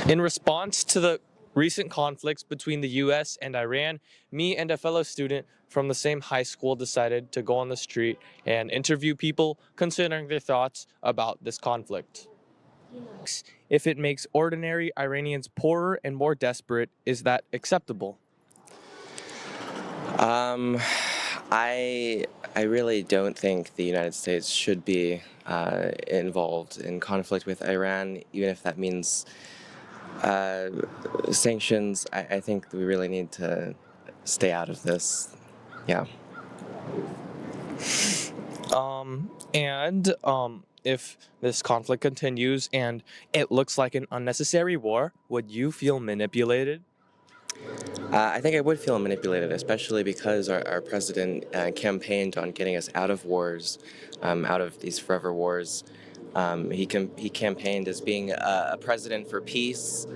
In response to the recent conflicts between the US and Iran, me and a fellow student from the same high school decided to go on the street and interview people considering their thoughts about this conflict. If it makes ordinary Iranians poorer and more desperate, is that acceptable? Um, I really don't think the United States should be involved in conflict with Iran, even if that means uh, sanctions. I think we really need to stay out of this. Yeah. And if this conflict continues and it looks like an unnecessary war, would you feel manipulated? I think I would feel manipulated, especially because our president campaigned on getting us out of wars, out of these forever wars. He campaigned as being a president for peace,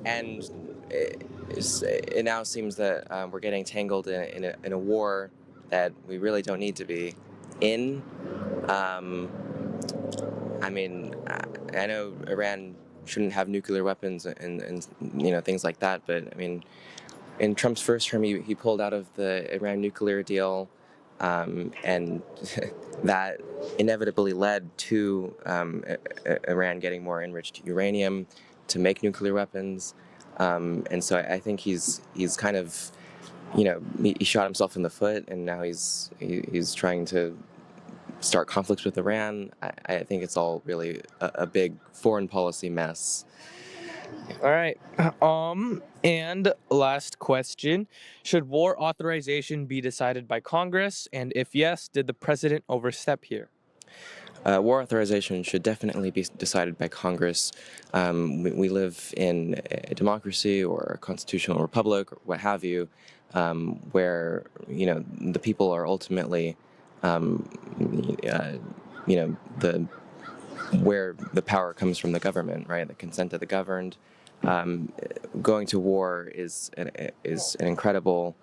and it now seems that we're getting tangled in a war that we really don't need to be in. Um, I mean, I know Iran shouldn't have nuclear weapons and things like that, but I mean, in Trump's first term, he pulled out of the Iran nuclear deal, and that inevitably led to Iran getting more enriched uranium to make nuclear weapons. And so I think he's kind of, he shot himself in the foot, and now he's trying to start conflicts with Iran. I think it's all really a big foreign policy mess. All right. And last question. Should war authorization be decided by Congress? And if yes, did the president overstep here? War authorization should definitely be decided by Congress. We live in a democracy or a constitutional republic, or what have you, where the people are ultimately, the where the power comes from the government, right? The consent of the governed. Going to war is an incredible,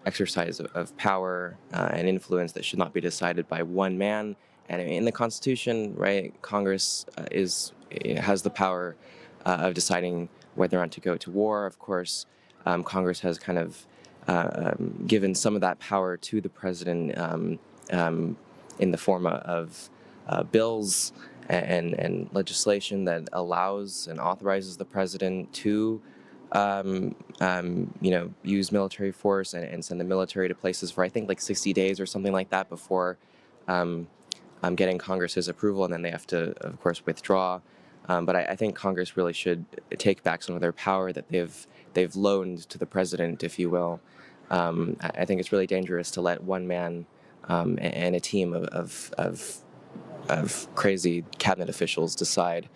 exercise of power and influence that should not be decided by one man. And in the Constitution, right, Congress has the power of deciding whether or not to go to war. Of course, Congress has kind of given some of that power to the president in the form of bills and legislation that allows and authorizes the president to use military force and send the military to places for I think like 60 days or something like that before getting Congress's approval, and then they have to, of course, withdraw. But I think Congress really should take back some of their power that they've loaned to the president, if you will. I think it's really dangerous to let one man and a team of crazy cabinet officials decide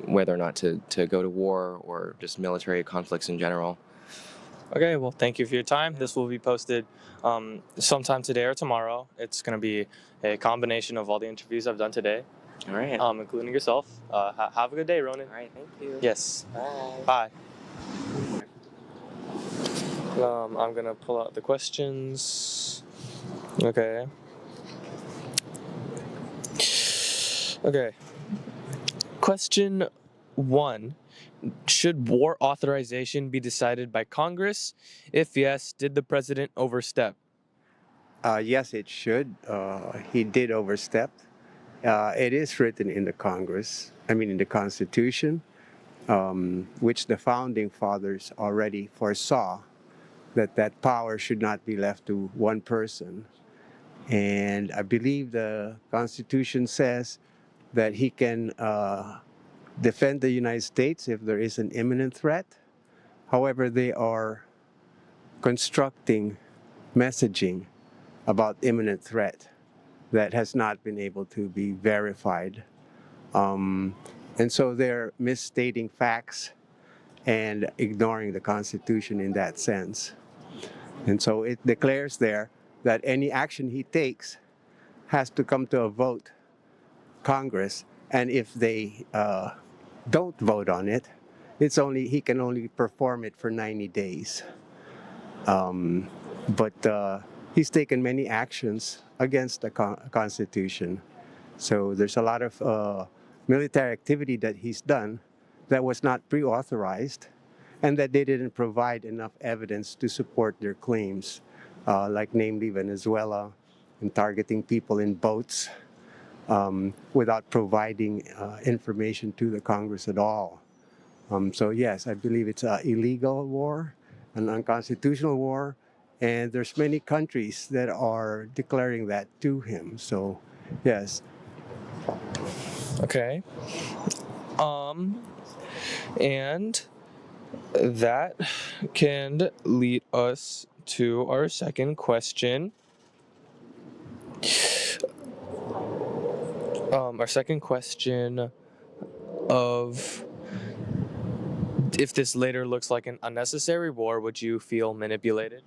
whether or not to go to war or just military conflicts in general. Okay, well, thank you for your time. This will be posted sometime today or tomorrow. It's going to be a combination of all the interviews I've done today, All right. including yourself. Have a good day, Ronan. All right. Thank you. Yes. Bye. Bye. I'm going to pull out the questions. Okay. Okay. Question 1. Should war authorization be decided by Congress? If yes, did the president overstep? Yes, it should. He did overstep. It is written in in the Constitution, which the founding fathers already foresaw that power should not be left to one person. And I believe the Constitution says that he can defend the United States if there is an imminent threat. However, they are constructing messaging about imminent threat that has not been able to be verified. And so they're misstating facts and ignoring the Constitution in that sense. And so it declares there that any action he takes has to come to a vote, Congress, and if they don't vote on it, he can only perform it for 90 days. But he's taken many actions against the Constitution, So there's a lot of military activity that he's done that was not pre-authorized and that they didn't provide enough evidence to support their claims, like namely Venezuela and targeting people in boats without providing information to the Congress at all. So yes, I believe it's an illegal war, an unconstitutional war, and there's many countries that are declaring that to him. So yes, Okay. And that can lead us to our second question. Our second question of if this later looks like an unnecessary war, would you feel manipulated?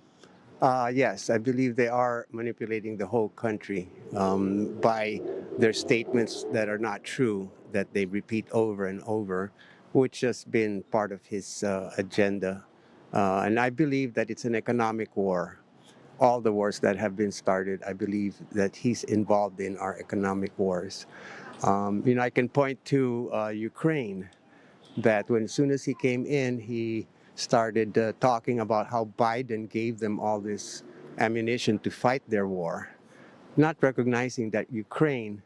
yes, I believe they are manipulating the whole country by their statements that are not true, that they repeat over and over, which has been part of his agenda. And I believe that it's an economic war. All the wars that have been started, I believe that he's involved in are economic wars. I can point to Ukraine, that when as soon as he came in, he started talking about how Biden gave them all this ammunition to fight their war, not recognizing that Ukraine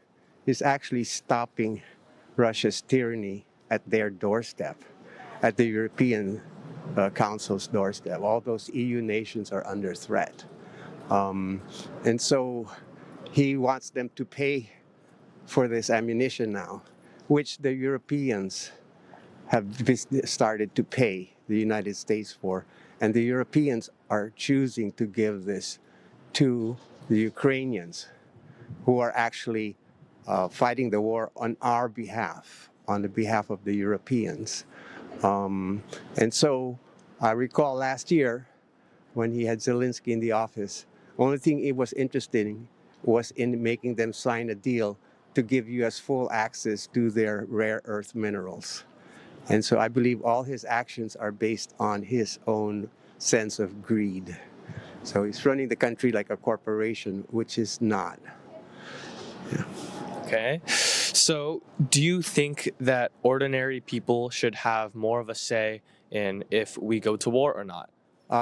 is actually stopping Russia's tyranny at their doorstep, at the European Council's doorstep. All those EU nations are under threat. And so he wants them to pay for this ammunition now, which the Europeans have started to pay the United States for. And the Europeans are choosing to give this to the Ukrainians, who are actually fighting the war on our behalf, on the behalf of the Europeans. And so I recall last year when he had Zelensky in the office, only thing it was interesting was in making them sign a deal to give U.S. full access to their rare earth minerals. And so I believe all his actions are based on his own sense of greed. So he's running the country like a corporation, which is not. Okay. So, do you think that ordinary people should have more of a say in if we go to war or not?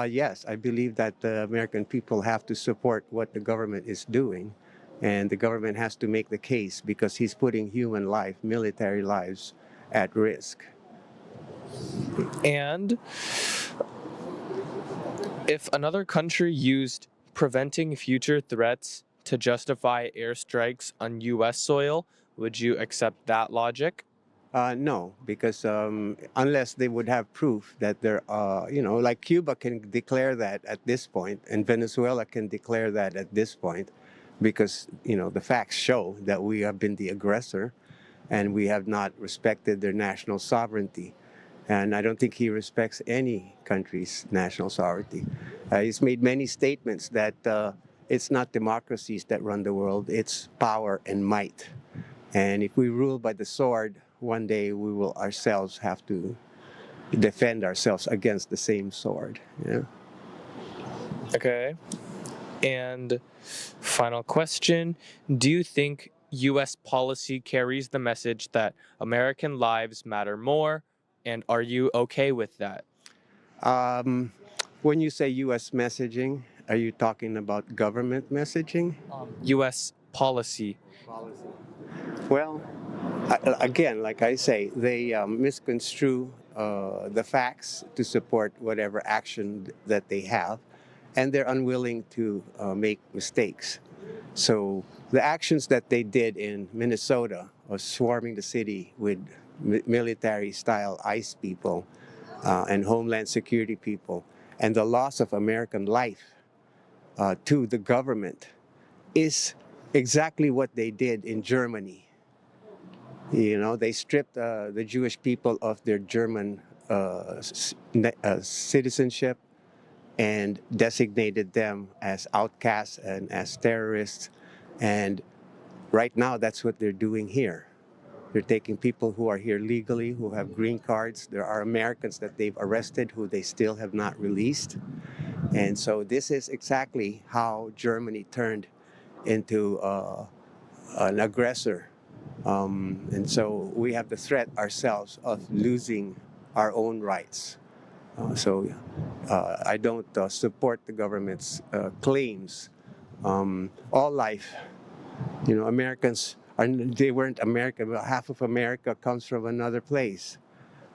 Yes, I believe that the American people have to support what the government is doing. And the government has to make the case because he's putting human life, military lives, at risk. And if another country used preventing future threats to justify airstrikes on U.S. soil, would you accept that logic? No, because unless they would have proof that they're, like Cuba can declare that at this point, and Venezuela can declare that at this point, because, the facts show that we have been the aggressor and we have not respected their national sovereignty. And I don't think he respects any country's national sovereignty. He's made many statements that it's not democracies that run the world, it's power and might. And if we rule by the sword, one day we will ourselves have to defend ourselves against the same sword. Yeah. Okay. And final question, do you think U.S. policy carries the message that American lives matter more? And are you okay with that? When you say U.S. messaging, are you talking about government messaging? U.S. policy. Policy. Well, again, like I say, they misconstrue the facts to support whatever action that they have, and they're unwilling to make mistakes. So the actions that they did in Minnesota of swarming the city with military-style ICE people and Homeland Security people, and the loss of American life to the government is exactly what they did in Germany. They stripped the Jewish people of their German citizenship and designated them as outcasts and as terrorists. And right now, that's what they're doing here. They're taking people who are here legally, who have green cards. There are Americans that they've arrested who they still have not released. And so this is exactly how Germany turned into an aggressor. And so we have the threat ourselves of losing our own rights. I don't support the government's claims. All life, Americans they weren't American. Well, half of America comes from another place,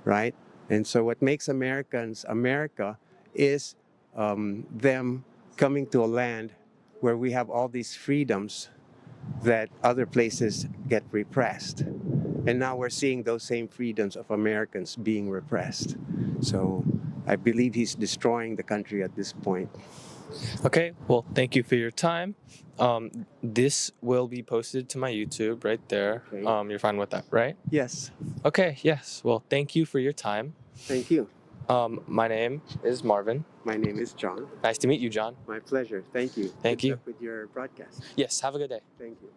right? And so what makes Americans America is them coming to a land where we have all these freedoms that other places get repressed. And now we're seeing those same freedoms of Americans being repressed. So I believe he's destroying the country at this point. Okay, well, thank you for your time. This will be posted to my YouTube right there. Okay. You're fine with that, right? Yes, Okay, yes. Well, thank you for your time. thank you. My name is Marvin. My name is John. Nice to meet you, John. My pleasure. Thank you. Thank Good you. luck with your broadcast. Yes, have a good day. Thank you.